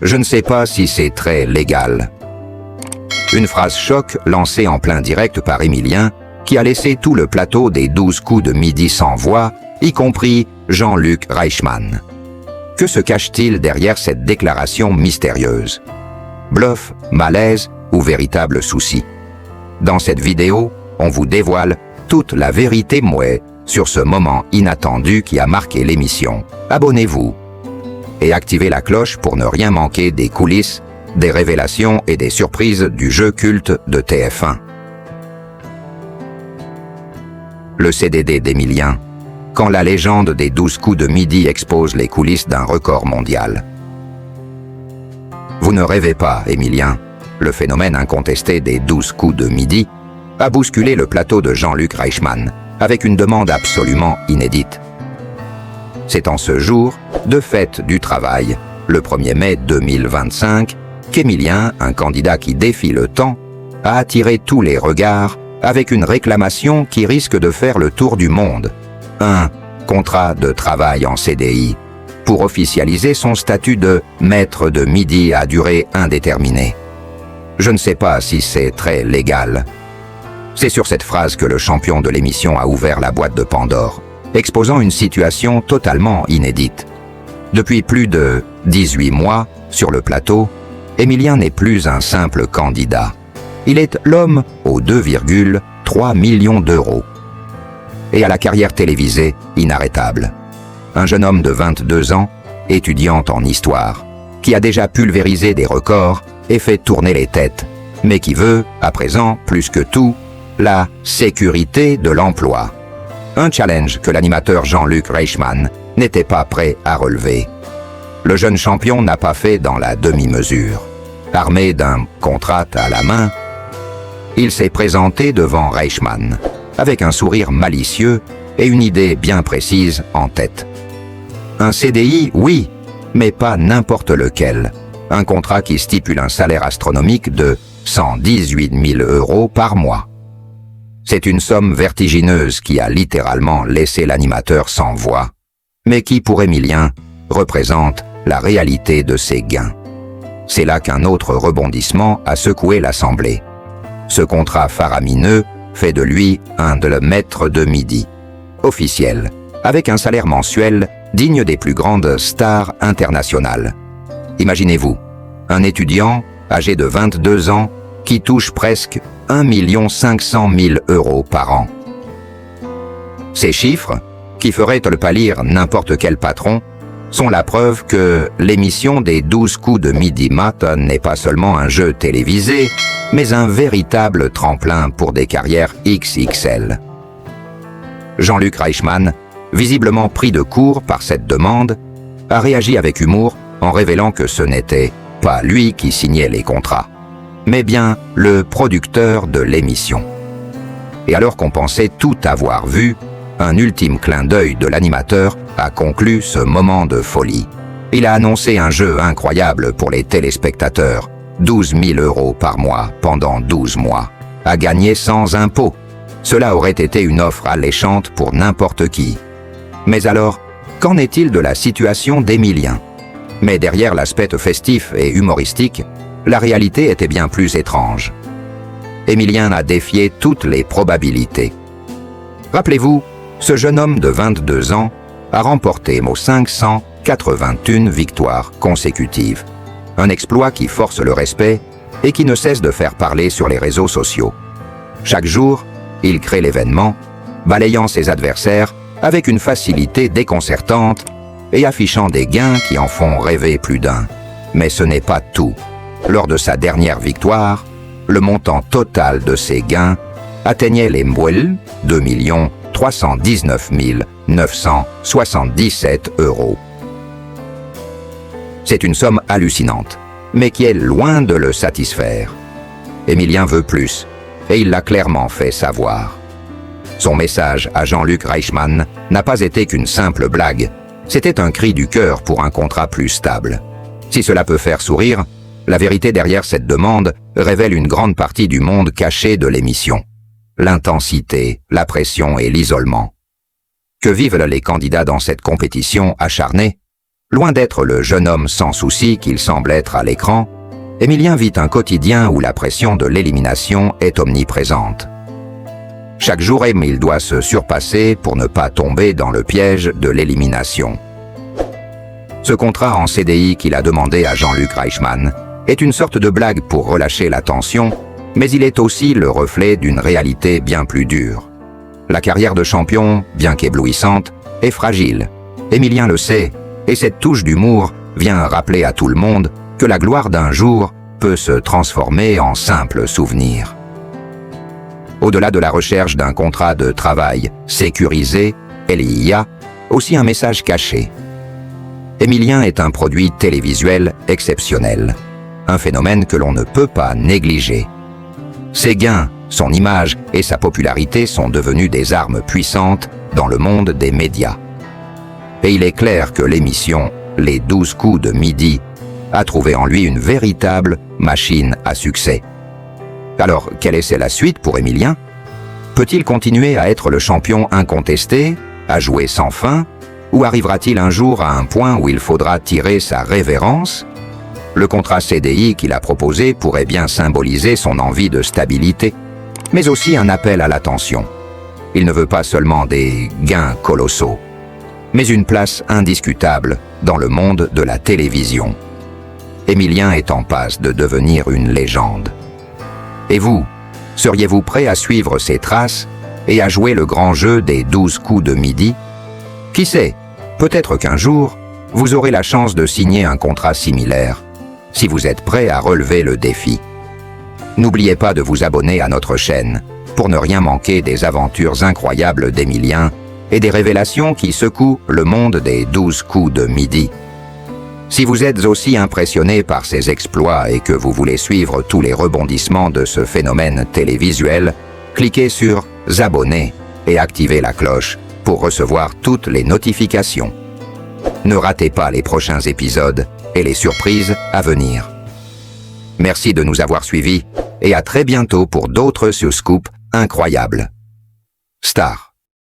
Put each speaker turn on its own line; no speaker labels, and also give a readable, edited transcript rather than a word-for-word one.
Je ne sais pas si c'est très légal. Une phrase choc lancée en plein direct par Emilien, qui a laissé tout le plateau des 12 coups de midi sans voix, y compris Jean-Luc Reichmann. Que se cache-t-il derrière cette déclaration mystérieuse? Bluff, malaise ou véritable souci? Dans cette vidéo, on vous dévoile toute la vérité mouée sur ce moment inattendu qui a marqué l'émission. Abonnez-vous et activez la cloche pour ne rien manquer des coulisses, des révélations et des surprises du jeu culte de TF1. Le CDD d'Emilien, quand la légende des 12 coups de midi expose les coulisses d'un record mondial. Vous ne rêvez pas, Emilien. Le phénomène incontesté des 12 coups de midi a bousculé le plateau de Jean-Luc Reichmann avec une demande absolument inédite. C'est en ce jour de fête du travail, le 1er mai 2025, qu'Emilien, un candidat qui défie le temps, a attiré tous les regards avec une réclamation qui risque de faire le tour du monde. Un contrat de travail en CDI pour officialiser son statut de maître de midi à durée indéterminée. Je ne sais pas si c'est très légal. C'est sur cette phrase que le champion de l'émission a ouvert la boîte de Pandore, exposant une situation totalement inédite. Depuis plus de 18 mois, sur le plateau, Emilien n'est plus un simple candidat. Il est l'homme aux 2,3 millions d'euros. Et à la carrière télévisée inarrêtable. Un jeune homme de 22 ans, étudiant en histoire, qui a déjà pulvérisé des records et fait tourner les têtes, mais qui veut, à présent, plus que tout, la sécurité de l'emploi. Un challenge que l'animateur Jean-Luc Reichmann n'était pas prêt à relever. Le jeune champion n'a pas fait dans la demi-mesure. Armé d'un contrat à la main, il s'est présenté devant Reichmann, avec un sourire malicieux et une idée bien précise en tête. Un CDI, oui, mais pas n'importe lequel. Un contrat qui stipule un salaire astronomique de 118 000 € par mois. C'est une somme vertigineuse qui a littéralement laissé l'animateur sans voix, mais qui, pour Emilien, représente la réalité de ses gains. C'est là qu'un autre rebondissement a secoué l'Assemblée. Ce contrat faramineux fait de lui un de le maître de midi, officiel, avec un salaire mensuel digne des plus grandes stars internationales. Imaginez-vous, un étudiant âgé de 22 ans qui touche presque 1 500 000 € par an. Ces chiffres, qui feraient le pâlir n'importe quel patron, sont la preuve que l'émission des 12 coups de midi mat n'est pas seulement un jeu télévisé, mais un véritable tremplin pour des carrières XXL. Jean-Luc Reichmann, visiblement pris de court par cette demande, a réagi avec humour en révélant que ce n'était pas lui qui signait les contrats, mais bien le producteur de l'émission. Et alors qu'on pensait tout avoir vu, un ultime clin d'œil de l'animateur a conclu ce moment de folie. Il a annoncé un jeu incroyable pour les téléspectateurs, 12 000 € par mois pendant 12 mois, à gagner sans impôt. Cela aurait été une offre alléchante pour n'importe qui. Mais alors, qu'en est-il de la situation d'Emilien? Mais derrière l'aspect festif et humoristique, la réalité était bien plus étrange. Emilien a défié toutes les probabilités. Rappelez-vous, ce jeune homme de 22 ans a remporté 581 victoires consécutives. Un exploit qui force le respect et qui ne cesse de faire parler sur les réseaux sociaux. Chaque jour, il crée l'événement, balayant ses adversaires avec une facilité déconcertante et affichant des gains qui en font rêver plus d'un. Mais ce n'est pas tout. Lors de sa dernière victoire, le montant total de ses gains atteignait les 2 319 977 €. C'est une somme hallucinante, mais qui est loin de le satisfaire. Emilien veut plus, et il l'a clairement fait savoir. Son message à Jean-Luc Reichmann n'a pas été qu'une simple blague. C'était un cri du cœur pour un contrat plus stable. Si cela peut faire sourire, la vérité derrière cette demande révèle une grande partie du monde caché de l'émission. L'intensité, la pression et l'isolement. Que vivent les candidats dans cette compétition acharnée? Loin d'être le jeune homme sans souci qu'il semble être à l'écran, Émilien vit un quotidien où la pression de l'élimination est omniprésente. Chaque jour, il doit se surpasser pour ne pas tomber dans le piège de l'élimination. Ce contrat en CDI qu'il a demandé à Jean-Luc Reichmann est une sorte de blague pour relâcher la tension, mais il est aussi le reflet d'une réalité bien plus dure. La carrière de champion, bien qu'éblouissante, est fragile. Émilien le sait, et cette touche d'humour vient rappeler à tout le monde que la gloire d'un jour peut se transformer en simple souvenir. Au-delà de la recherche d'un contrat de travail sécurisé, il y a aussi un message caché. Émilien est un produit télévisuel exceptionnel, un phénomène que l'on ne peut pas négliger. Ses gains, son image et sa popularité sont devenus des armes puissantes dans le monde des médias. Et il est clair que l'émission Les 12 coups de midi a trouvé en lui une véritable machine à succès. Alors, quelle est la suite pour Émilien? Peut-il continuer à être le champion incontesté, à jouer sans fin, ou arrivera-t-il un jour à un point où il faudra tirer sa révérence? Le contrat CDI qu'il a proposé pourrait bien symboliser son envie de stabilité, mais aussi un appel à l'attention. Il ne veut pas seulement des gains colossaux, mais une place indiscutable dans le monde de la télévision. Émilien est en passe de devenir une légende. Et vous, seriez-vous prêt à suivre ses traces et à jouer le grand jeu des 12 coups de midi? Qui sait, peut-être qu'un jour, vous aurez la chance de signer un contrat similaire, si vous êtes prêt à relever le défi. N'oubliez pas de vous abonner à notre chaîne pour ne rien manquer des aventures incroyables d'Émilien et des révélations qui secouent le monde des 12 coups de midi. Si vous êtes aussi impressionné par ses exploits et que vous voulez suivre tous les rebondissements de ce phénomène télévisuel, cliquez sur « S'abonner » et activez la cloche pour recevoir toutes les notifications. Ne ratez pas les prochains épisodes et les surprises à venir. Merci de nous avoir suivis et à très bientôt pour d'autres sur Scoop incroyables. Star.